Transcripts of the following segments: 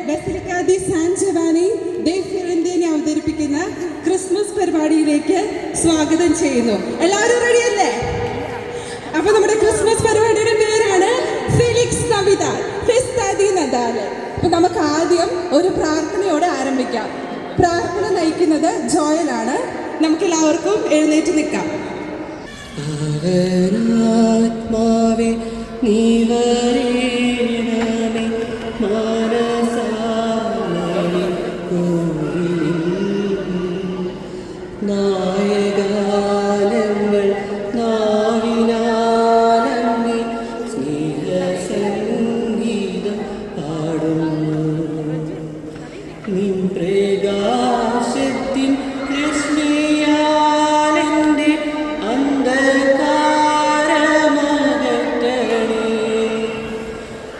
Basilica the San Giovani ദെ ഫിറന്റീനി അവതരിപ്പിക്കുന്ന Christmas പരിപാടിയിലേക്ക് സ്വാഗതം ചെയ്യുന്നു. എല്ലാവരും റെഡിയല്ലേ? അപ്പൊ നമ്മുടെ ക്രിസ്മസ് പരിപാടിയുടെ പേരാണ് ഫെലിക്സ് നവിദാൽ ഫെസ്റ്റാ ദി നദാൽ. അപ്പൊ നമുക്ക് ആദ്യം ഒരു പ്രാർത്ഥനയോടെ ആരംഭിക്കാം. പ്രാർത്ഥന നയിക്കുന്നത് ജോയലാണ്. നമുക്ക് എല്ലാവർക്കും എഴുന്നേറ്റ് നിൽക്കാം. ആത്മാവേ നീ വരേണമേ മാനസാമണി കോവിലിൽ നായഗാനങ്ങൾ നാവിനാലങ്ങി സ്നേഹസംഗീതം പാടുന്നു. നിൻ പ്രകാശത്തിൻ രശ്മിയാലെൻ്റെ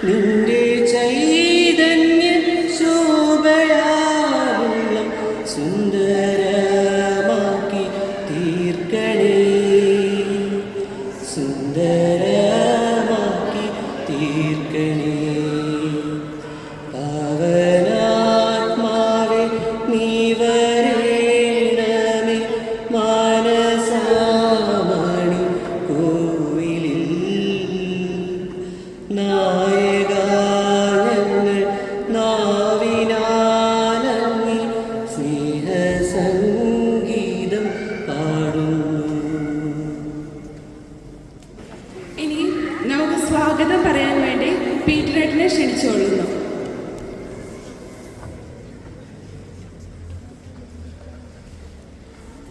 നിന്റെ ചൈതന്യ ശോഭയാലുള്ള സുന്ദരമാക്കി തീർക്കണേ, സുന്ദരമാക്കി തീർക്കണേ. പാവനാത്മാവേ നീ വരേണമേ മാനസാമണി കോവിലിൽ നായഗാനങ്ങൾ നാവിനാലങ്ങി സ്നേഹസംഗീതം പാടുന്നു. ഇനി നമുക്ക് സ്വാഗതം പറയാൻ വേണ്ടി പീറ്ററേട്ടിനെ ക്ഷണിച്ചുകൊള്ളുന്നു.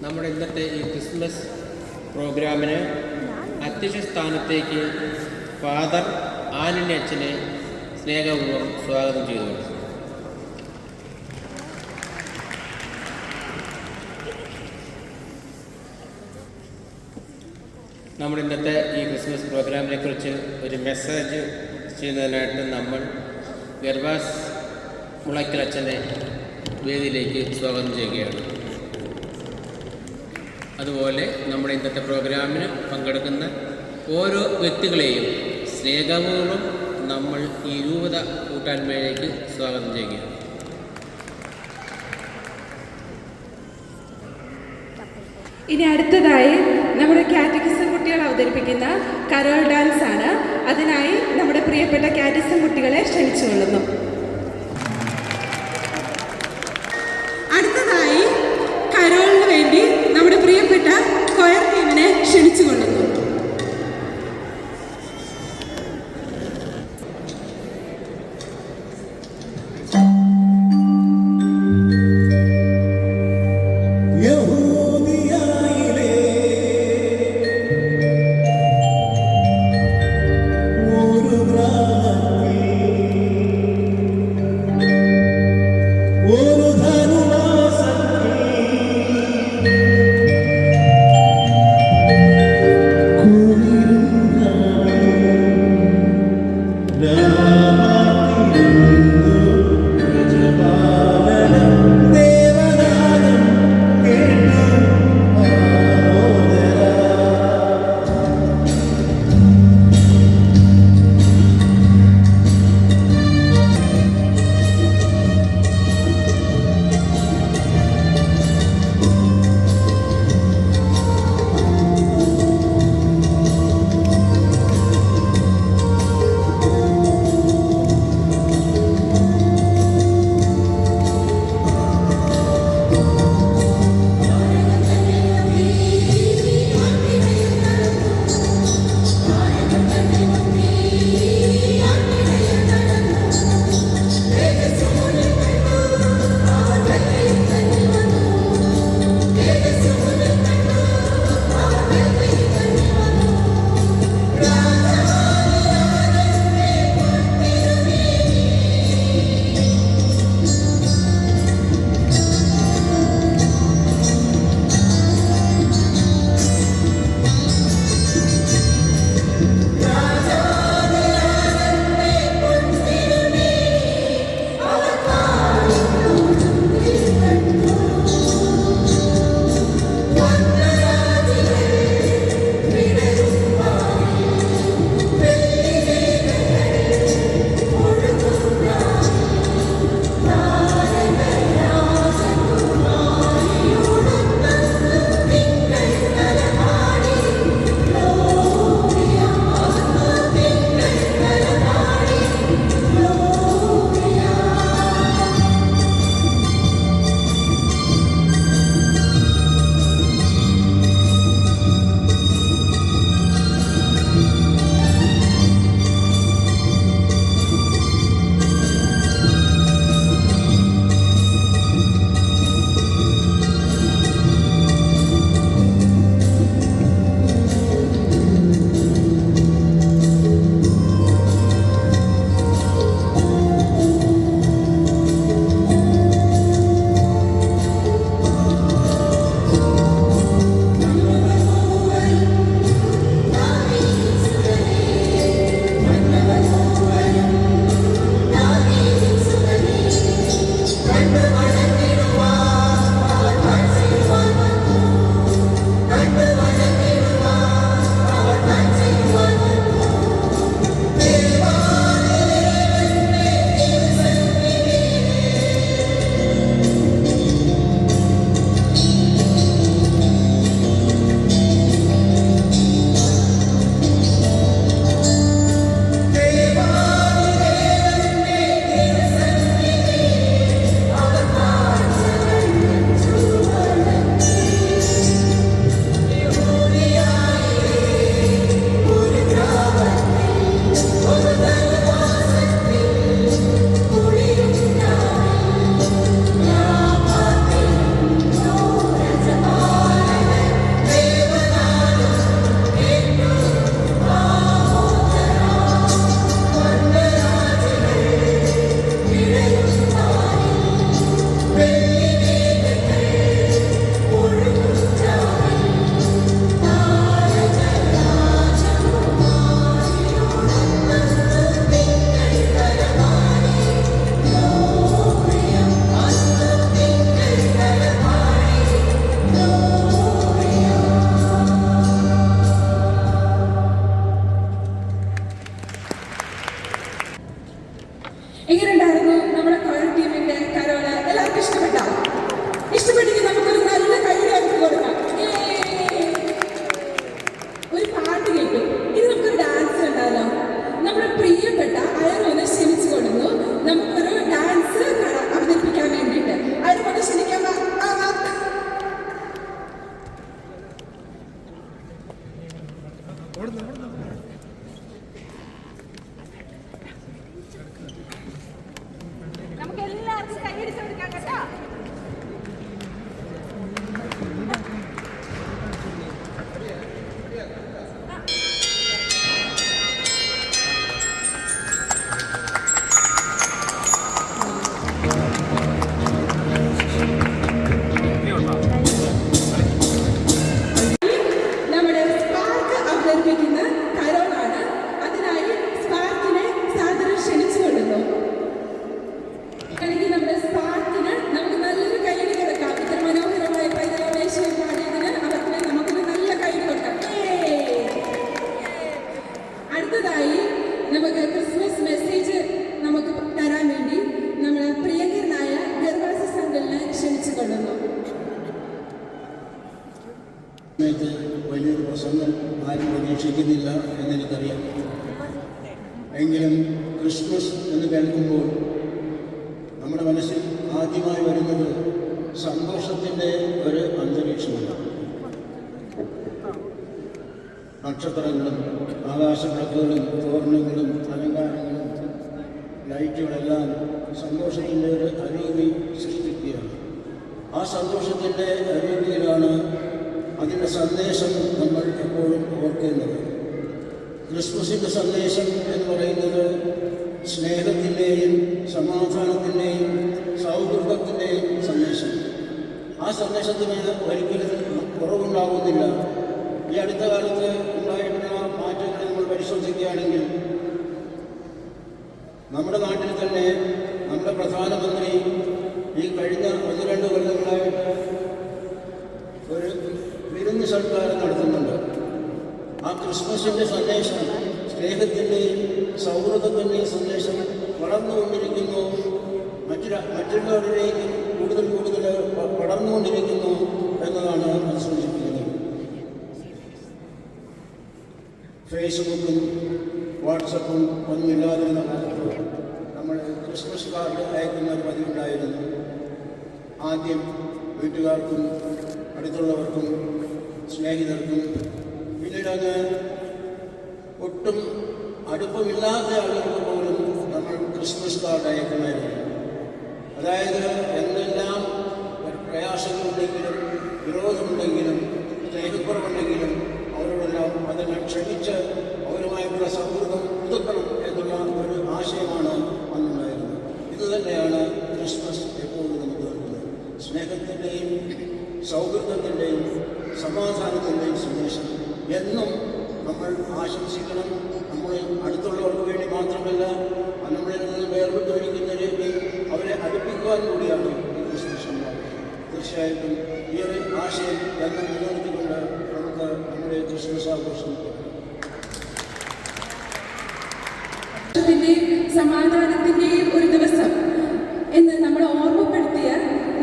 നമ്മുടെ ഇന്നത്തെ ഈ ക്രിസ്മസ് പ്രോഗ്രാമിന് അധ്യക്ഷ സ്ഥാനത്തേക്ക് ഫാദർ ആന്റണി അച്ഛനെ സ്നേഹപൂർവ്വം സ്വാഗതം ചെയ്തു. നമ്മുടെ ഇന്നത്തെ ഈ ക്രിസ്മസ് പ്രോഗ്രാമിനെ കുറിച്ച് ഒരു മെസ്സേജ് ചെയ്യുന്നതിനായിട്ട് നമ്മൾ ഗർവാസ് മുളയ്ക്കൽ അച്ഛനെ വേദിയിലേക്ക് സ്വാഗതം ചെയ്യുകയാണ്. അതുപോലെ നമ്മുടെ ഇന്നത്തെ പ്രോഗ്രാമിന് പങ്കെടുക്കുന്ന ഓരോ വ്യക്തികളെയും സ്നേഹപൂർവ്വം നമ്മൾ ഈ രൂപത കൂട്ടായ്മയിലേക്ക് സ്വാഗതം ചെയ്യുകയാണ്. ഇനി അടുത്തതായി നമ്മുടെ കാറ്റഗിസം കുട്ടികൾ അവതരിപ്പിക്കുന്ന കരോൾ ഡാൻസ് ആണ്. അതിനായി നമ്മുടെ പ്രിയപ്പെട്ട കാറ്റഗിസം കുട്ടികളെ ക്ഷണിച്ചുകൊള്ളുന്നു. അടുത്തതായി കരോളിന് വേണ്ടി നമ്മുടെ പ്രിയപ്പെട്ട കൊയർ ടീമിനെ ക്ഷണിച്ചുകൊള്ളുന്നു. എങ്ങനെയുണ്ടായിരുന്നു നമ്മുടെ കൊയർ ടീമിന്റെ കരോള്? എല്ലാവർക്കും ഇഷ്ടപ്പെട്ടോ? ഇഷ്ടപ്പെട്ടെങ്കിൽ നമുക്കൊരു നല്ല കൈയ്യടി അവർക്ക് കൊടുക്കാം. ഒരു പാട്ട് കേട്ടു. ഇനി നമുക്കൊരു ഡാൻസ് ഉണ്ടാലോ? നമ്മുടെ പ്രിയപ്പെട്ട അയറോനെ ക്ഷണിച്ചു കൊടുക്കുന്നു നമുക്കൊരു ഡാൻസ് അവതരിപ്പിക്കാൻ വേണ്ടിയിട്ട്. അയറോനെ ക്ഷണിക്കാൻ നമുക്ക് എല്ലാവർക്കും കൈയടിച്ചു കൊടുക്കാം കേട്ടോ. നമ്മുടെ സ്പാർക്ക് അവതരിപ്പിക്കുന്ന കരോളാണ്. അതിനായി സ്പാർക്കിനെ സാദരം ക്ഷണിച്ചു കൊള്ളുന്നു. അല്ലെങ്കിൽ നമ്മുടെ സ്പാർക്കിന് നമുക്ക് നല്ലൊരു കൈയ്യടി കൊടുക്കാം. ഇത്ര മനോഹരമായ പൈതൃകവേശം പാടിയതിന് അവർക്ക് നമുക്കൊരു നല്ല കൈയ്യടി കൊടുക്കാം. അടുത്തതായി നമുക്ക് ക്രിസ്മസ് മെസ്സേജ് നമുക്ക് തരാൻ വേണ്ടി നമ്മുടെ പ്രിയങ്കരനായ ഗർവാസി സംഘലിനെ ക്ഷണിച്ചു കൊള്ളുന്നു. സമയത്ത് വലിയൊരു പ്രസംഗം ആരും പ്രതീക്ഷിക്കുന്നില്ല എന്നെനിക്കറിയാം. എങ്കിലും ക്രിസ്മസ് എന്ന് കേൾക്കുമ്പോൾ നമ്മുടെ മനസ്സിൽ ആദ്യമായി വരുന്നത് സന്തോഷത്തിൻ്റെ ഒരു അന്തരീക്ഷമാണ്. നക്ഷത്രങ്ങളും ആകാശവിളക്കുകളും തോരണങ്ങളും അലങ്കാരങ്ങളും ലൈറ്റുകളെല്ലാം സന്തോഷത്തിൻ്റെ ഒരു അരൂപി സൃഷ്ടിക്കുകയാണ്. ആ സന്തോഷത്തിൻ്റെ അരൂപിയിലാണ് അതിൻ്റെ സന്ദേശം നമ്മൾ എപ്പോഴും ഓർക്കേണ്ടത്. ക്രിസ്മസിൻ്റെ സന്ദേശം എന്ന് പറയുന്നത് സ്നേഹത്തിൻ്റെയും സമാധാനത്തിൻ്റെയും സൗഹൃദത്തിൻ്റെയും സന്ദേശം. ആ സന്ദേശത്തിന് ഒരിക്കലും കുറവുണ്ടാകുന്നില്ല. ഈ അടുത്ത കാലത്ത് ഉണ്ടായിട്ടുള്ള മാറ്റങ്ങൾ നമ്മൾ പരിശോധിക്കുകയാണെങ്കിൽ നമ്മുടെ നാട്ടിൽ തന്നെ നമ്മുടെ പ്രധാനമന്ത്രി ഈ കഴിഞ്ഞ 1-2 കൊല്ലങ്ങളായിട്ട് ഒരു വിരുന്ന് സൽക്കാരം നടത്തുന്നുണ്ട്. ആ ക്രിസ്മസിൻ്റെ സന്ദേശം, സ്നേഹത്തിൻ്റെയും സൗഹൃദത്തിൻ്റെയും സന്ദേശം വളർന്നുകൊണ്ടിരിക്കുന്നു. മറ്റുള്ളവരിലേക്ക് കൂടുതൽ പടർന്നുകൊണ്ടിരിക്കുന്നു എന്നതാണ് അത് സൂചിപ്പിക്കുന്നത്. ഫേസ്ബുക്കും വാട്സപ്പും ഒന്നുമില്ലാതിരുന്ന കാലത്ത് നമ്മൾ ക്രിസ്മസ് കാർഡ് അയക്കുന്ന ഒരു പതിവുണ്ടായിരുന്നു. ആദ്യം വീട്ടുകാർക്കും അടുത്തുള്ളവർക്കും സ്നേഹിതർക്കും, പിന്നീട് അത് ഒട്ടും അടുപ്പമില്ലാത്ത ആളുകൾക്ക് പോലും നമ്മൾ ക്രിസ്മസ് കാർഡ് അയക്കുമായിരുന്നു. അതായത് എന്തെല്ലാം പ്രയാസങ്ങളുണ്ടെങ്കിലും വിരോധമുണ്ടെങ്കിലും സ്നേഹക്കുറവുണ്ടെങ്കിലും അവരോടെല്ലാം അതിനെ ക്ഷമിച്ച് അവരുമായിട്ടുള്ള സൗഹൃദം പുതുക്കണം എന്നുള്ള ഒരു ആശയമാണ് അന്നുണ്ടായിരുന്നത്. ഇതുതന്നെയാണ് ക്രിസ്മസ് എപ്പോഴും നമുക്ക് നൽകുന്നത്. സ്നേഹത്തിൻ്റെയും സൗഹൃദത്തിൻ്റെയും സമാധാനത്തിൻ്റെയും സന്ദേശം എന്നും നമ്മൾ ആശംസിക്കണം. നമ്മൾ അടുത്തുള്ളവർക്ക് വേണ്ടി മാത്രമല്ല, നമ്മളിൽ നിന്ന് വേർപെട്ടിരിക്കുന്നവരെയൊക്കെ അവരെ അടുപ്പിക്കുവാൻ കൂടിയാണ് ഈ ക്രിസ്മസ് ഉണ്ടാകുന്നത്. തീർച്ചയായിട്ടും ഈ ഒരു ആശയം എന്നും നിലനിർത്തിക്കൊണ്ട് നമുക്ക് നമ്മുടെ ക്രിസ്മസ് ആഘോഷം സമാധാനത്തിന്റെയും ഒരു ദിവസം എന്ന് നമ്മൾ ഓർമ്മപ്പെടുത്തിയ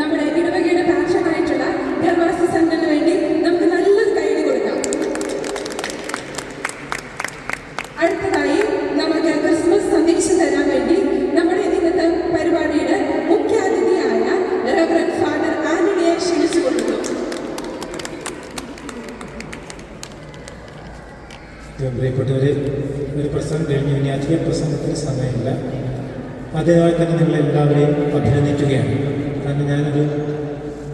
നമ്മുടെ ഇടവകയുടെ പാഷനായിട്ടുള്ള ഗർവാസി സംഘത്തിന് വേണ്ടി നമുക്ക് നല്ലൊരു കൈയ്യടി കൊടുക്കാം. അടുത്തതായി നമുക്ക് ക്രിസ്മസ് സന്ദേശം തരാൻ വേണ്ടി നമ്മുടെ ഇന്നത്തെ പരിപാടിയുടെ മുഖ്യാതിഥിയായ റെവറൻഡ് ഫാദർ ആന്റണിയെ ക്ഷണിച്ചു കൊടുക്കുന്നു. പ്രിയപ്പെട്ടവരെ, ഒരു പ്രസംഗം കഴിഞ്ഞ് ഇനി അധിക പ്രസംഗത്തിന് സമയമില്ല. ആദ്യമായി തന്നെ നിങ്ങളെല്ലാവരെയും അഭിനന്ദിക്കുകയാണ്. കാരണം ഞാനൊരു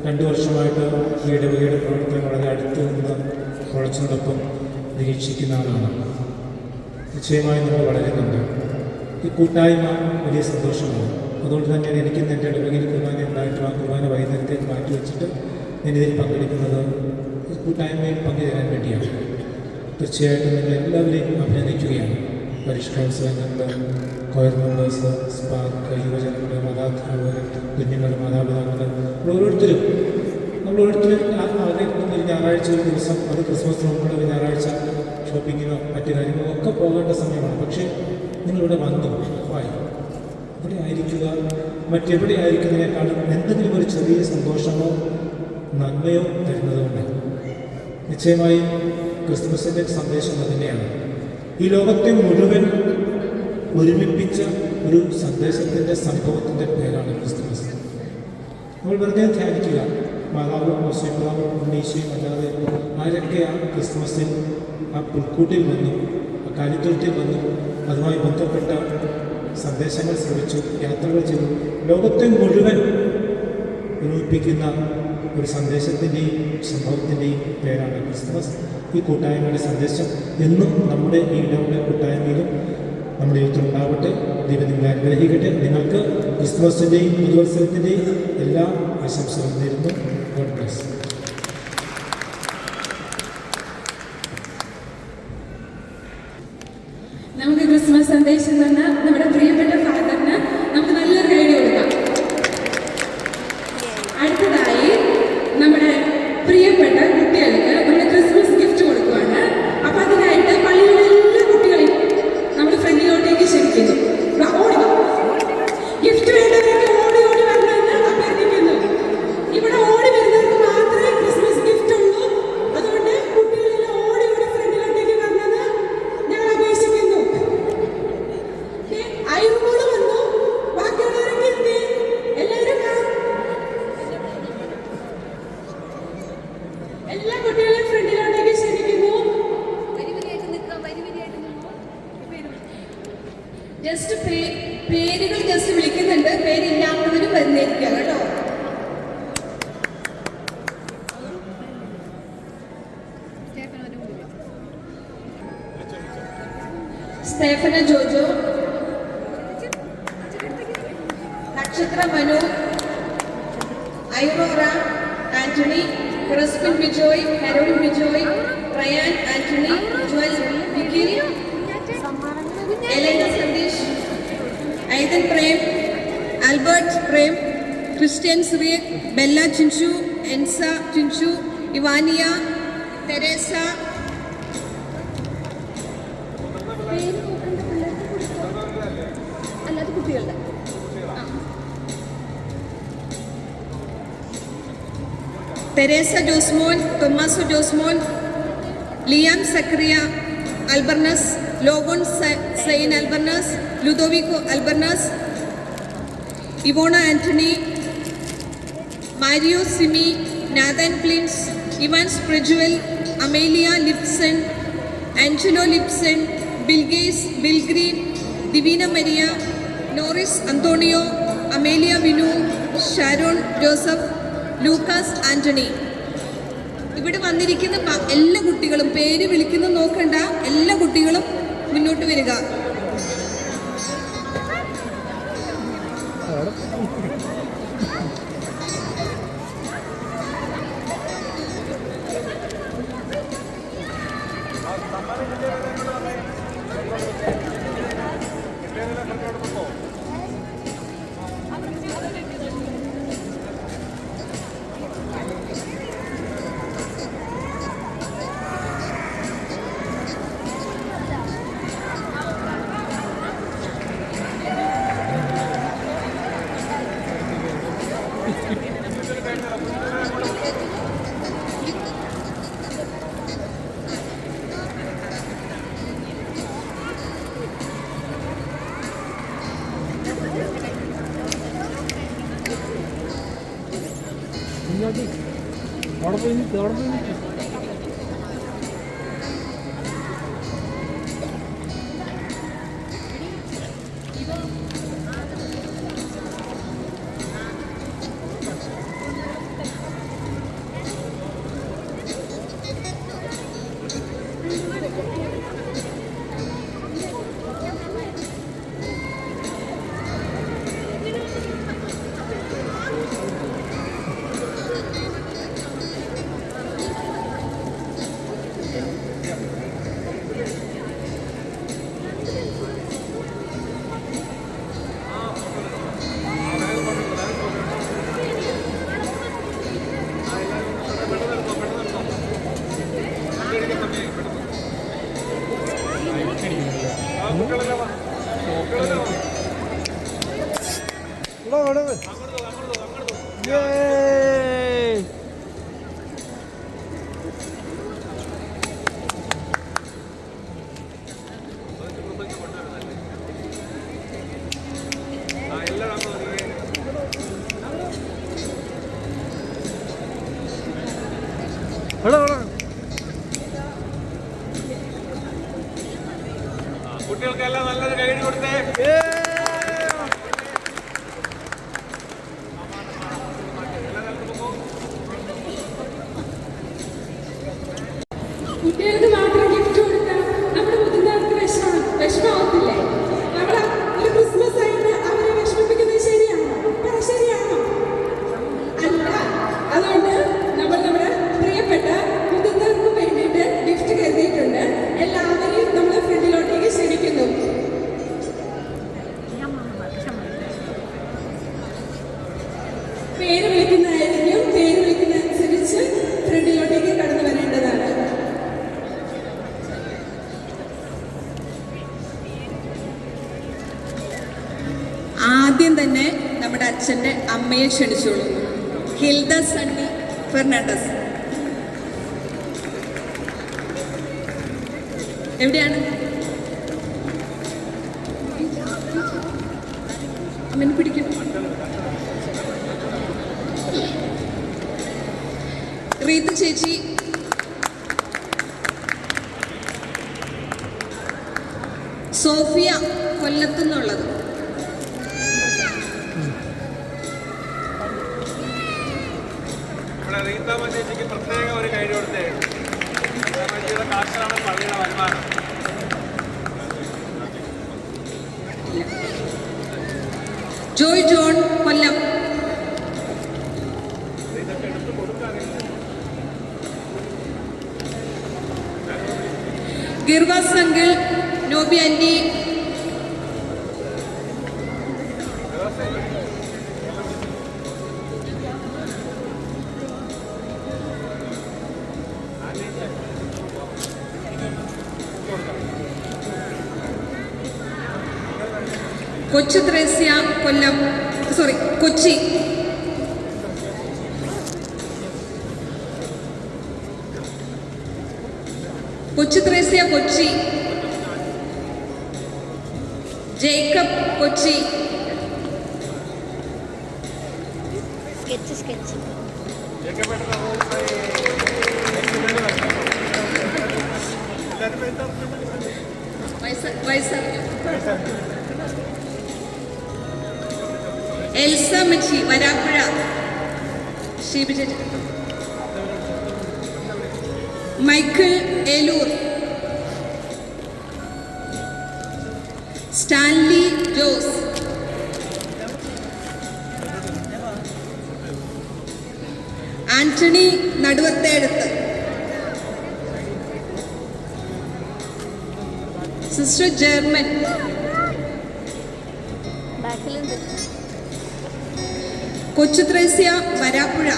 2 വർഷമായിട്ട് ഈ ഇടവകയുടെ പ്രവർത്തനം വളരെ അടുത്ത് നിന്ന് കുഴച്ചതോടൊപ്പം നിരീക്ഷിക്കുന്ന ആളാണ്. നിശ്ചയമായും നമ്മൾ വളരുന്നുണ്ട്. ഈ കൂട്ടായ്മ വലിയ സന്തോഷമാണ്. അതുകൊണ്ട് തന്നെ എനിക്ക് എൻ്റെ ഇടവകയിൽ കുർബാന ഉണ്ടായിട്ട് ആ കുർബാന വൈകുന്നേരത്തേക്ക് മാറ്റിവെച്ചിട്ട് ഞാനിതിൽ പങ്കെടുക്കുന്നത് ഈ കൂട്ടായ്മയിൽ പങ്കുചേരാൻ വേണ്ടിയാണ്. തീർച്ചയായിട്ടും നിങ്ങളെല്ലാവരെയും അഭിനന്ദിക്കുകയാണ്. പരിഷ്കരണ അംഗങ്ങൾ, കൊയർ മെമ്പേഴ്സ്, സ്പാർക്ക്, യുവജനങ്ങൾ, മാതാപിതാക്കൾ, കുഞ്ഞുങ്ങൾ, മാതാപിതാക്കൾ, നമ്മളോരോരുത്തരും അവരെ ഒരു ഞായറാഴ്ച ഒരു ദിവസം, അത് ക്രിസ്മസ് മുമ്പുള്ള ഒരു ഞായറാഴ്ച ഷോപ്പിങ്ങിനോ മറ്റു കാര്യങ്ങളോ ഒക്കെ പോകേണ്ട സമയമാണ്. പക്ഷേ നിങ്ങളിവിടെ വന്നു വായി അവിടെ ആയിരിക്കുക. മറ്റെവിടെ ആയിരിക്കുന്നതിനേക്കാളും എന്തെങ്കിലും ഒരു ചെറിയ സന്തോഷമോ നന്മയോ തരുന്നതുകൊണ്ട് നിശ്ചയമായും ക്രിസ്മസിൻ്റെ സന്ദേശം തന്നെയാണ്. ഈ ലോകത്തെ മുഴുവൻ ഒരുമിപ്പിച്ച ഒരു സന്ദേശത്തിൻ്റെ സംഭവത്തിൻ്റെ പേരാണ് ക്രിസ്മസ്. നമ്മൾ വെറുതെ ധ്യാനിക്കുക, മാതാവും മുസ്ലിംകളും ഉണ്ണീശയും അല്ലാതെ ആരൊക്കെ ആ ക്രിസ്മസിൽ ആ പുൽക്കൂട്ടിൽ വന്നു, ആ കാലിത്തൊഴുത്തിൽ വന്നു, അതുമായി ബന്ധപ്പെട്ട സന്ദേശങ്ങൾ ശ്രമിച്ചു, യാത്രകൾ ചെയ്തു. ലോകത്തെ മുഴുവൻ ഒരുമിപ്പിക്കുന്ന ഒരു സന്ദേശത്തിൻ്റെയും സംഭവത്തിൻ്റെയും പേരാണ് ക്രിസ്മസ്. ഈ കൂട്ടായ്മയുടെ സന്ദേശം എന്നും നമ്മുടെ ഈ ഇടവക കൂട്ടായ്മയിലും നമ്മുടെ യൂത്തിൽ ഉണ്ടാവട്ടെ. ദൈവം നിങ്ങളെ അനുഗ്രഹിക്കട്ടെ. നിങ്ങൾക്ക് ക്രിസ്മസിൻ്റെയും പുതുവത്സരത്തിൻ്റെയും എല്ലാ ആശംസകളും നേരുന്നു. God bless. നമുക്ക് ക്രിസ്മസ് സന്ദേശം തന്ന നമ്മുടെ പ്രിയപ്പെട്ട ഫാദറിന് നമുക്ക് നല്ലൊരു കൈഡി കൊടുക്കാം. അടുത്തതായി നമ്മുടെ പ്രിയപ്പെട്ട കുട്ടികൾക്ക് നമ്മൾ ക്രിസ്മസ് ഗിഫ്റ്റ് കൊടുക്കുകയാണ്. അപ്പൊ അതിനായിട്ട് പള്ളിയിലെ എല്ലാ കുട്ടികളെയും നമ്മൾ ഫ്രണ്ടിലോട്ടേക്ക് ക്ഷണിക്കുന്നു. ഓടി ഗിഫ്റ്റ് വേണ്ടവർക്ക് ഓടി ഓടി വരണമെന്ന് അഭ്യർത്ഥിക്കുന്നു. ഇവിടെ ഓടി വരുന്നവർക്ക് മാത്രമേ ക്രിസ്മസ് ഗിഫ്റ്റ് ഉള്ളൂ. അതുകൊണ്ട് കുട്ടികളെല്ലാം ഓടി ഓടി ഫ്രണ്ടിലോട്ടേക്ക് വരണമെന്ന് ഞങ്ങൾ അപേക്ഷിക്കുന്നു. അയൽമോള് വന്നു, ബാക്കിയുള്ളവരൊക്കെ എത്തി. എല്ലാവരും എല്ലാ കുട്ടികളെയും ഫ്രണ്ടിലോട്ടേക്ക് ക്ഷണിക്കുന്നു. ജസ്റ്റ് പേരുകൾ ജസ്റ്റ് വിളിക്കുന്നുണ്ട്. പേരില്ലാത്തവരും വരുന്നിരിക്കുക കേട്ടോ. Stephena Jojo, Nakshatra Manu, Aurora Antony, Crispin Bijoy, Heron Bijoy, Ryan Antony, Jewel Nikhil, Elena Satheesh, Ethan Prem, Albert Prem, Christian Cyriac, Bella Chinchu, Enza Chinchu, Ivania, Theresa. അല്ലാതെ കുട്ടികളുടെ Theresa Josemon, Tomaso Josemon, Lian Zacharia Albernaz, Logan Zane Albernaz, Ludovico Albernaz, Ivona Antony, Mario Simi, Nathan Plins, Evans Prajuval, Amelia Lipson, Angelo Lipson, Bilges, Bilgreen, Divina Maria, Norris Antonio, Amelia Vinu, Sharon Joseph, Lucas Antony. ഇവിടെ വന്നിരിക്കുന്ന എല്ലാ കുട്ടികളും പേര് വിളിക്കുന്ന നോക്കണ്ട, എല്ലാ കുട്ടികളും മുന്നോട്ട് വരിക. അവിടെ പോയി നിൽക്കും. കുട്ടികൾക്കെല്ലാം നല്ലൊരു കൈ കൊടുത്തേ. കുട്ടികൾക്ക് മാത്രം ഗിഫ്റ്റ് കൊടുത്താൽ നമ്മുടെ മുതിർന്നവർക്ക് വിഷമാവത്തില്ലേ? നമ്മൾ ഒരു ക്രിസ്മസ് ആയിട്ട് അവരെ വിഷമിപ്പിക്കുന്നത് ശരിയാണോ? ശരിയാണോ? അല്ല. അതുകൊണ്ട് നമ്മൾ നമ്മുടെ പ്രിയപ്പെട്ട മുതിർന്നവർക്ക് വേണ്ടിയിട്ട് ഗിഫ്റ്റ് കരുതിയിട്ടുണ്ട്. എല്ലാവരെയും നമ്മുടെ ഫ്രണ്ടിലോട്ടേക്ക് ക്ഷണിക്കുന്നു. പേര് വിളിക്കുന്നതായിരിക്കും. പേര് വിളിക്കുന്നതനുസരിച്ച് ഫ്രണ്ടിലോട്ടേക്ക് കടന്നു വരേണ്ടതാണ്. ആദ്യം തന്നെ നമ്മുടെ അച്ഛൻ്റെ അമ്മയെ ക്ഷണിച്ചോളൂ. Hilda Sunny Fernandez. എവിടെയാണ് അമ്മനെ പിടിക്കണം. റീത്ത് ചേച്ചി, സോഫിയ കൊല്ലത്തുനിന്നുള്ളത്. ഇവിടെ റീത്താമ്മ ചേച്ചിക്ക് പ്രത്യേകം ഒരു കൈ കൊടുത്തേ. ചേച്ചിയുടെ കാശാണ് പള്ളിയുടെ വരുമാനം. Joy John Kollam. Girvas uncle, Noby aunty, Kochu Thresia Kollam, Kochi. Kochu Thresia Kochi. Jacob Kochi. Elsa Machi Varappuzha. Sheebi ചേച്ചി. Michael Eloor. Stanley Jose. Antony Naduvathedath. Sister German. Kochu Thresia Varappuzha.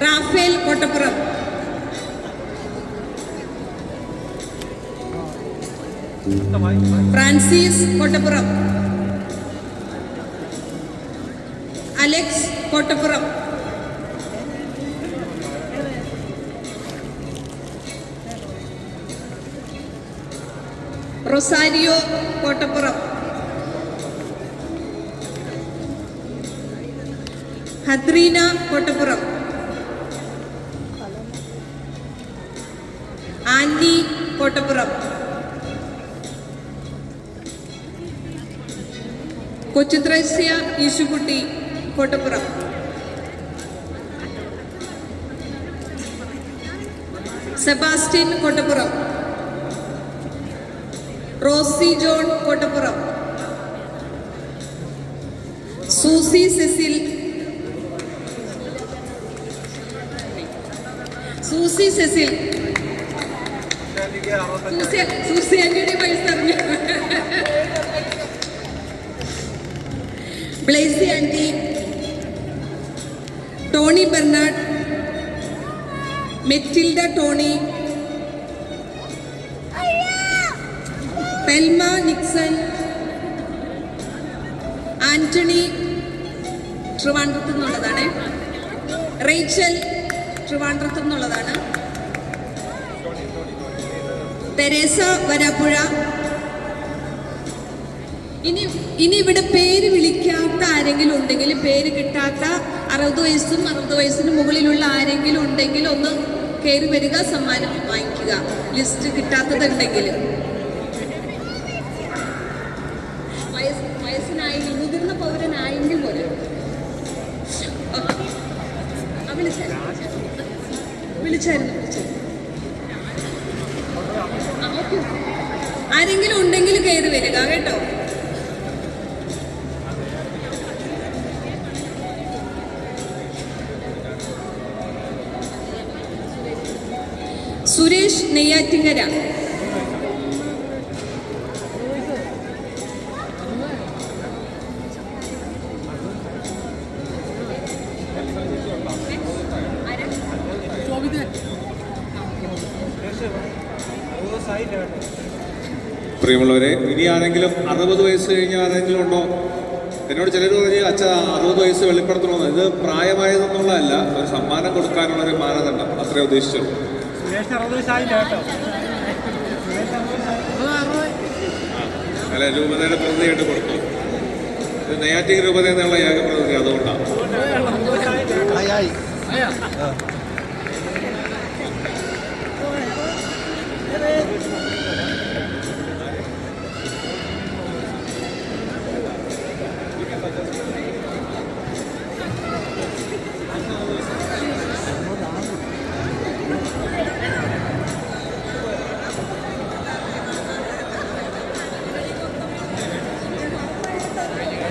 Raphael Kottappuram. Francis Kottappuram. Alex Kottappuram. Rosario Kottappuram. Hadrina Kottappuram. Annie Kottappuram. Kochuthresia Yesukutty Kottappuram. Sebastian Kottappuram. Rosy John Kottappuram. Susie Cecil. Susie Cecil. Susie ആന്റിയുടെ പൈസ അറിഞ്ഞു. Blessy aunty. Tony Bernard. Matilda Tony, പെൽമ Nixon, Antony ട്രിവാൻഡ്രത്തു നിന്നുള്ളതാണ്, Rachel ട്രിവാൻഡ്രത്തു നിന്നുള്ളതാണ്, Teresa Varapuzha. ഇനി ഇവിടെ പേര് വിളിക്കാത്ത ആരെങ്കിലും ഉണ്ടെങ്കിൽ, പേര് കിട്ടാത്ത 60 വയസ്സും 60 വയസ്സിന് മുകളിലുള്ള ആരെങ്കിലും ഉണ്ടെങ്കിൽ ഒന്ന് കയറി വരിക, സമ്മാനം വാങ്ങിക്കുക. ലിസ്റ്റ് കിട്ടാത്തതുണ്ടെങ്കിൽ വയസ്സിനായെങ്കിൽ, മുതിർന്ന പൗരനായെങ്കിൽ പോലെ വിളിച്ചായിരുന്നു. ആരെങ്കിലും ഉണ്ടെങ്കിൽ കയറി വരിക കേട്ടോ. സുരേഷ് നെയ്യാറ്റിങ്കര, പ്രിയമുള്ളവരെ, ഇനി ആരെങ്കിലും 60 വയസ്സ് കഴിഞ്ഞ ആരെങ്കിലും ഉണ്ടോ? എന്നോട് ചിലർ പറഞ്ഞ് അച്ഛാ 60 വയസ്സ് വെളിപ്പെടുത്തണമെന്ന്. ഇത് പ്രായമായതെന്നുള്ളതല്ല, ഒരു സമ്മാനം കൊടുക്കാനുള്ള ഒരു മാനദണ്ഡം, അത്രേ ഉദ്ദേശിച്ചു. അല്ല, രൂപതയുടെ പ്രതിനിധിയായിട്ട് കൊടുത്തു. ഇത് നെയ്യാറ്റിങ്കര രൂപത എന്നുള്ള ഏക പ്രതിനിധി, അതുകൊണ്ടാണ്.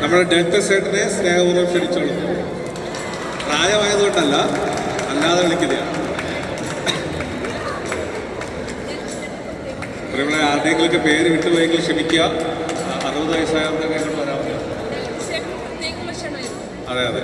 നമ്മുടെ ഡെൽറ്റ സേട്ടനെ സ്നേഹപൂർവ്വം ക്ഷണിച്ചോളൂ. പ്രായമായതുകൊണ്ടല്ല, അല്ലാതെ വിളിക്കുന്നതാണ്. പ്രിയമുള്ള ആരുടെയെങ്കിലൊക്കെ പേര് വിട്ടുപോയെങ്കിൽ ക്ഷമിക്കുക. 60 വയസ്സായവർക്ക് ഇങ്ങോട്ട് വരാമല്ലോ. അതെ അതെ.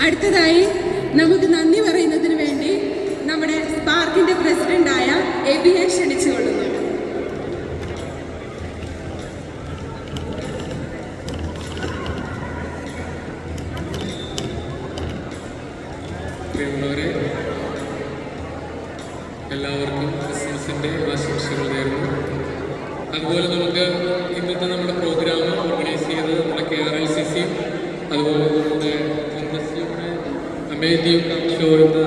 അടുത്തതായി നമുക്ക് നന്ദി പറയുന്നതിന് വേണ്ടി നമ്മുടെ സ്പാർക്കിന്റെ പ്രസിഡന്റായ എബിയെ ക്ഷണിച്ചുകൊള്ളുന്നു. പ്രിയമുള്ളവരെ, എല്ലാവർക്കും ക്രിസ്മസിൻ്റെ ആശംസകൾ നേരുന്നു. അതുപോലെ നമുക്ക് ഇന്നത്തെ നമ്മുടെ പ്രോഗ്രാം ഓർഗനൈസ് ചെയ്തത് നമ്മുടെ KRLCC, അതുപോലെ നമ്മുടെ അമേരിക്കയും ഷോ എന്ന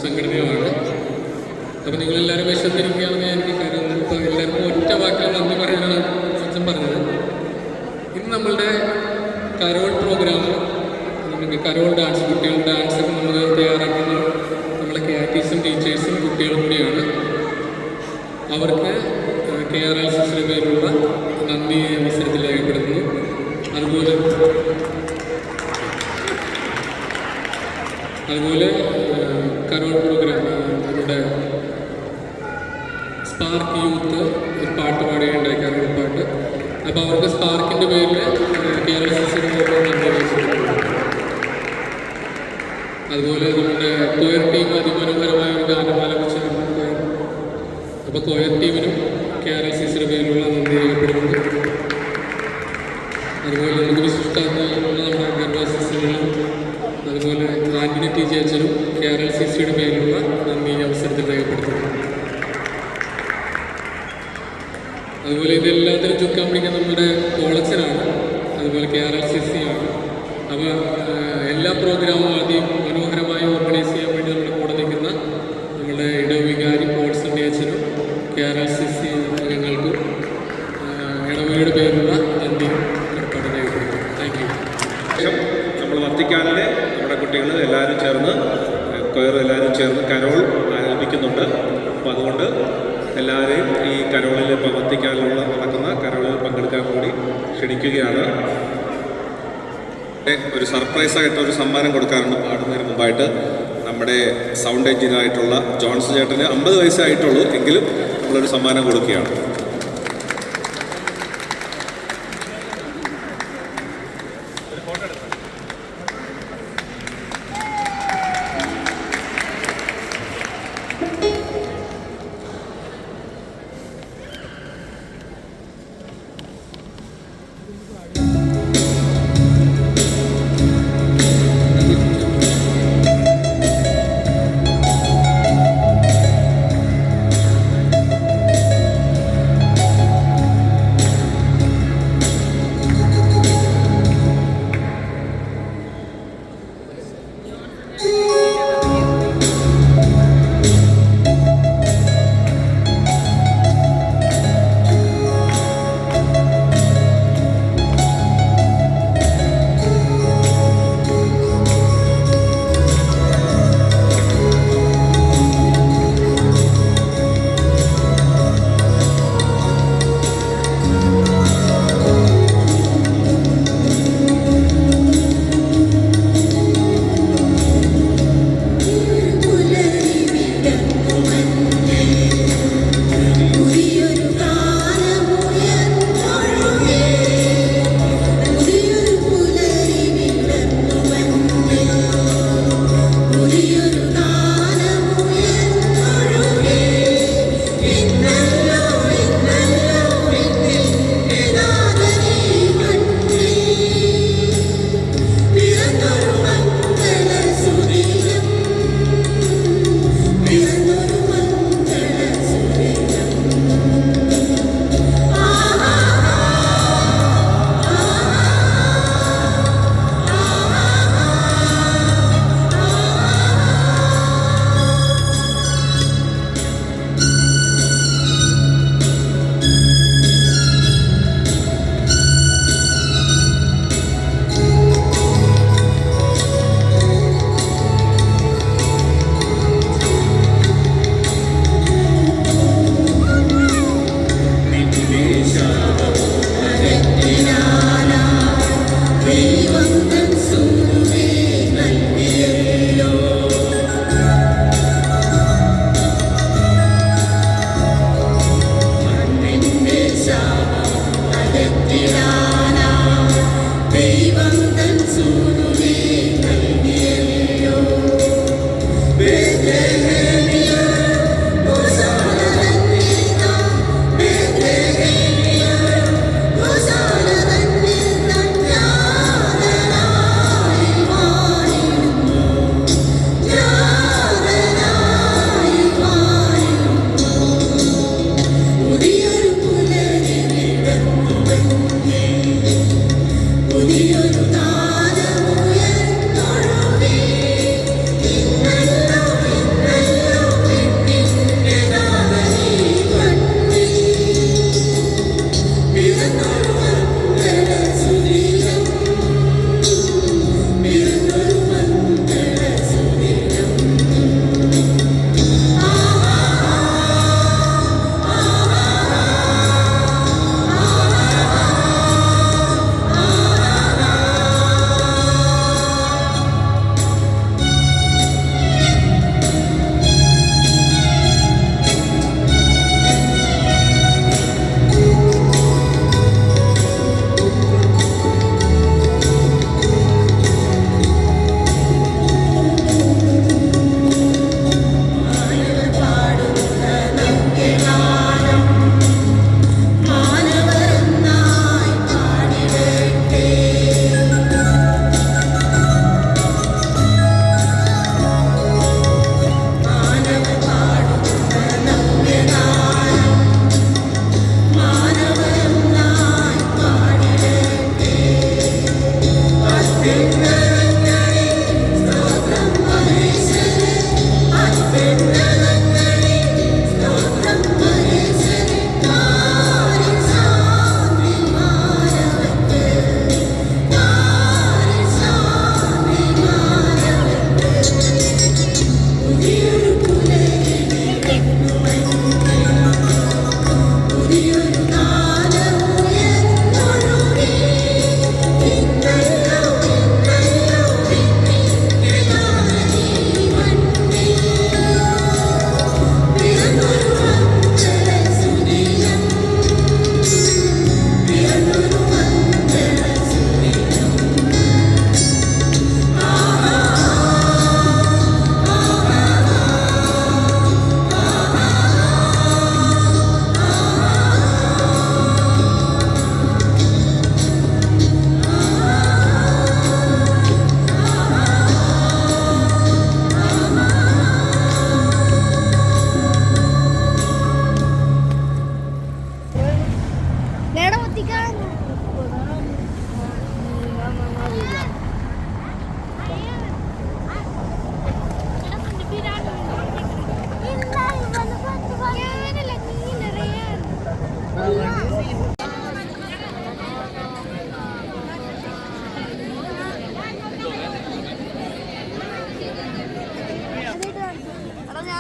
സംഘടനയുമാണ്. അപ്പോൾ നിങ്ങളെല്ലാവരും വിശന്നിരിക്കുകയാണെന്ന് എനിക്ക് കരുതുന്നു. ഇപ്പോൾ എല്ലാവർക്കും ഒറ്റ വാക്കിൽ നന്ദി പറയാനാണ് അച്ഛൻ പറഞ്ഞത്. ഇന്ന് നമ്മളുടെ കരോൾ പ്രോഗ്രാം, നമുക്ക് കരോൾ ഡാൻസ്, കുട്ടികളുടെ ഡാൻസൊക്കെ നമ്മൾ തയ്യാറാക്കുന്നത് നമ്മളെ KRTസും ടീച്ചേഴ്സും കുട്ടികളും കൂടിയാണ്. അവർക്ക് KRLCസിയുടെ പേരിലുള്ള നന്ദി അവസരത്തിൽ രേഖപ്പെടുത്തുന്നു. അതുപോലെ കരോൾ പ്രോഗ്രാം, നമ്മുടെ സ്പാർക്ക് യൂത്ത് ഒരു പാട്ട് പാടുകയുണ്ടായി, കരോൾ പാട്ട്. അപ്പോൾ അവർക്ക് സ്പാർക്കിൻ്റെ പേരിൽ KRLCസിയുടെ അതുപോലെ നമ്മുടെ കൊയർ ടീം അതിമനോഹരമായ ഒരു ഗാനം ആലപിച്ചിട്ടുണ്ട്. അപ്പോൾ കൊയർ ടീമിനും KRLCസിയുടെ പേരിലുള്ള നന്ദി രേഖപ്പെടുത്തുന്നു. അതുപോലെ നമുക്ക് വിശിഷ്ടാതിഥികളുള്ള നമ്മുടെ ഗർഭാസിസുകളും അതുപോലെ ആന്റണി ടി ചേച്ചനും KRLCസിയുടെ പേരിലുള്ള നന്ദി അവസരത്തിൽ രേഖപ്പെടുത്തുന്നു. അതുപോലെ ഇതെല്ലാത്തിനും ചുക്കാൻ പിടിക്കാൻ നമ്മുടെ കോളേജനാണ്, അതുപോലെ KRLCസിയാണ്. അപ്പോൾ എല്ലാ പ്രോഗ്രാമും ആദ്യം മനോഹരമായി ഓർഗനൈസ് ചെയ്യാൻ വേണ്ടി നമ്മുടെ കൂടെ നിൽക്കുന്ന നമ്മുടെ ഇടവികാരി പോൾസൺ ചേച്ചനും KRLCസി അംഗങ്ങൾക്കും ഇടവകയുടെ പേരിലുള്ള നന്ദി കടപ്പാട് രേഖപ്പെടുത്തുന്നു. Thank you. നമ്മൾ വത്തിക്കാനിലെ നമ്മുടെ കുട്ടികൾ എല്ലാവരും ചേർന്ന്, കൊയർ എല്ലാവരും ചേർന്ന് കരോൾ ആരംഭിക്കുന്നുണ്ട്. അപ്പോൾ അതുകൊണ്ട് എല്ലാവരെയും ഈ കരോളിൽ വത്തിക്കാനിലുള്ള നടക്കുന്ന കരോളിൽ പങ്കെടുക്കാൻ കൂടി ക്ഷണിക്കുകയാണ്. ഒരു സർപ്രൈസായിട്ട് ഒരു സമ്മാനം കൊടുക്കാറുണ്ട് പാടുന്നതിന് മുമ്പായിട്ട്. നമ്മുടെ സൗണ്ട് എഞ്ചിനീയറായിട്ടുള്ള ജോൺസ് ചേട്ടന് 50 വയസ്സേ ആയിട്ടുള്ളൂ, എങ്കിലും നമ്മളൊരു സമ്മാനം കൊടുക്കുകയാണ്.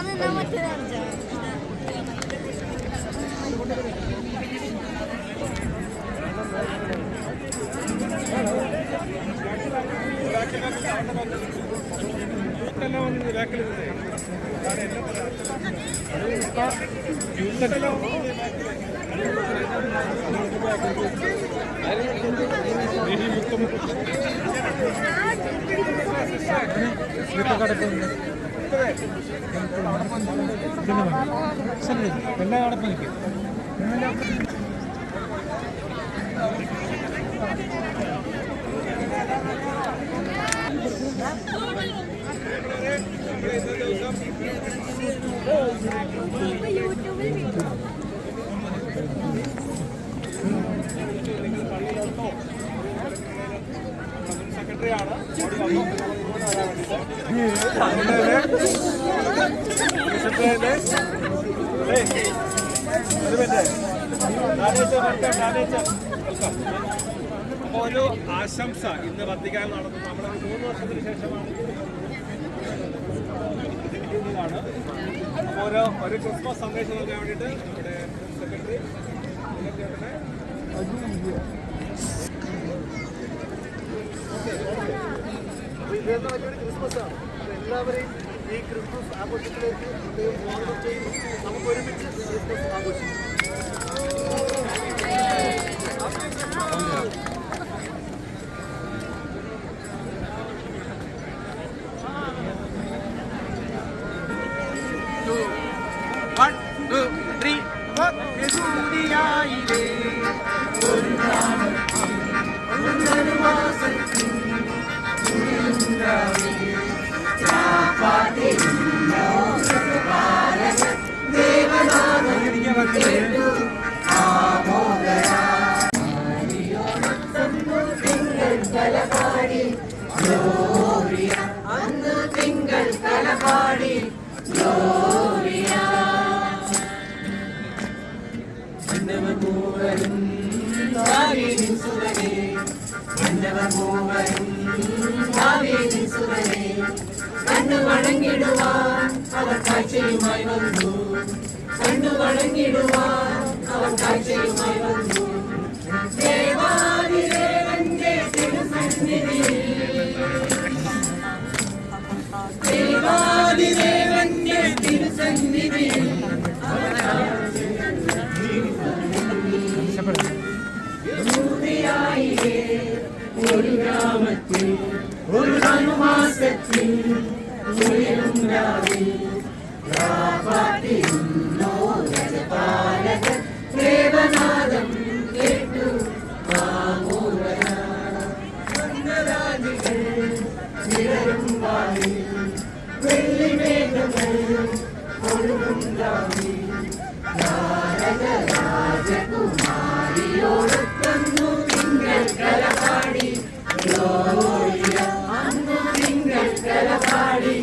നിന്നാ മറ്റേ കാണിച്ചാ എല്ലാ അടപ്പം നിൽക്കും. അപ്പോൾ ഒരു ആശംസ ഇന്ന് വത്തിക്കാൻ നടന്നു. നമ്മുടെ 3 വർഷത്തിന് ശേഷമാണ് അപ്പോൾ ഒരു ക്രിസ്മസ് സന്ദേശം നൽകാൻ വേണ്ടിയിട്ട് നമ്മുടെ സെക്രട്ടറി വലിയൊരു ക്രിസ്മസാണ്. എല്ലാവരെയും ഈ ക്രിസ്മസ് ആഘോഷത്തിലേക്ക് സ്വാഗതം ചെയ്യും. നമുക്ക് ഒരുമിച്ച് ക്രിസ്മസ് ആഘോഷിക്കും. ഒരു ഗ്രാമത്തിൽ ഒരു മാസത്തിൽ ദേവനാദം കേട്ടു വെള്ളിമേഘങ്ങൾ ഒഴുകുണ്ടാവി രാജകുമാരിയോടൊന്നു തിങ്കൾ കലപാടി അന്നു തിങ്കൾ കലപാടി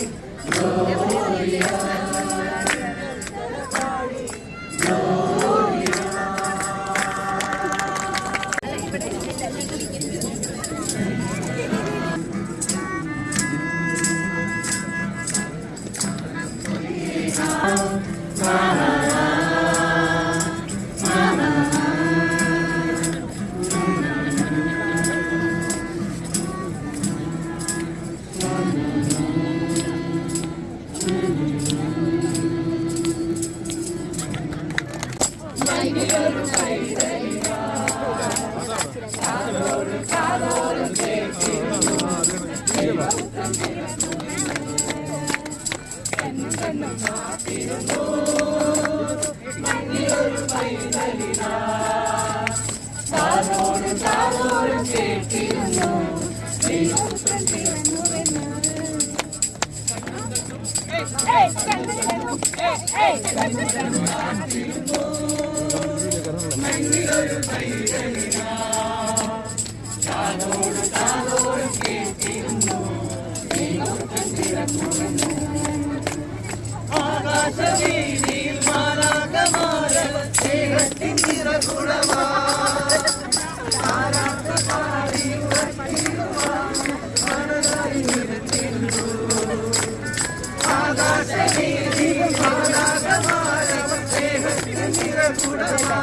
ആകാശവീതിയിൽ മാലാഖമാരവ സ്നേഹത്തിൻ നിറകുടമാ ആകാശവീതിയിൽ നിറകുടമാ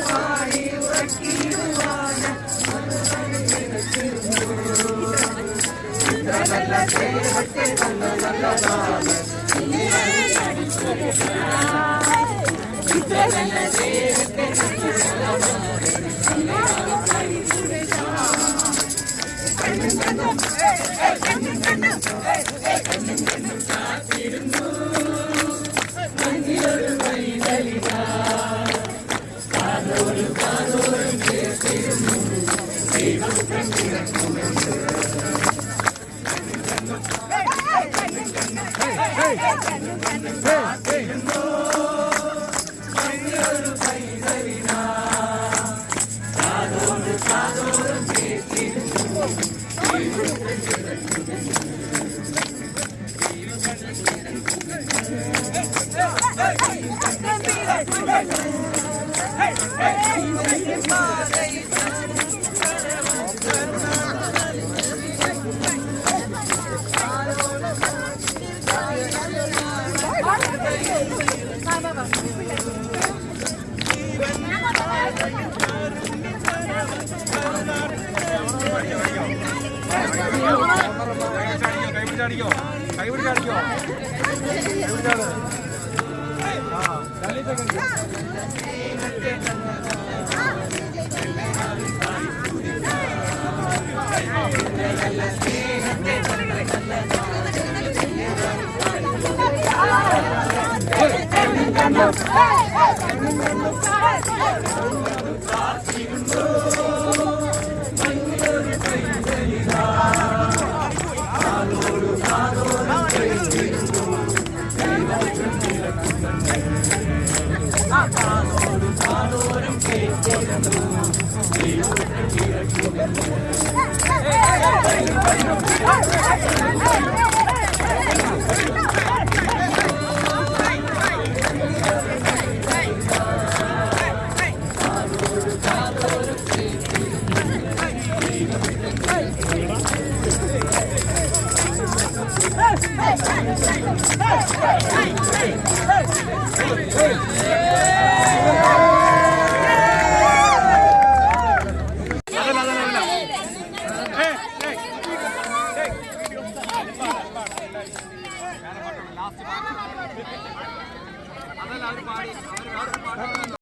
പാടി ഉറക്കിടുവാൻ നല്ല സ്നേഹത്തെ നല്ലതാണ്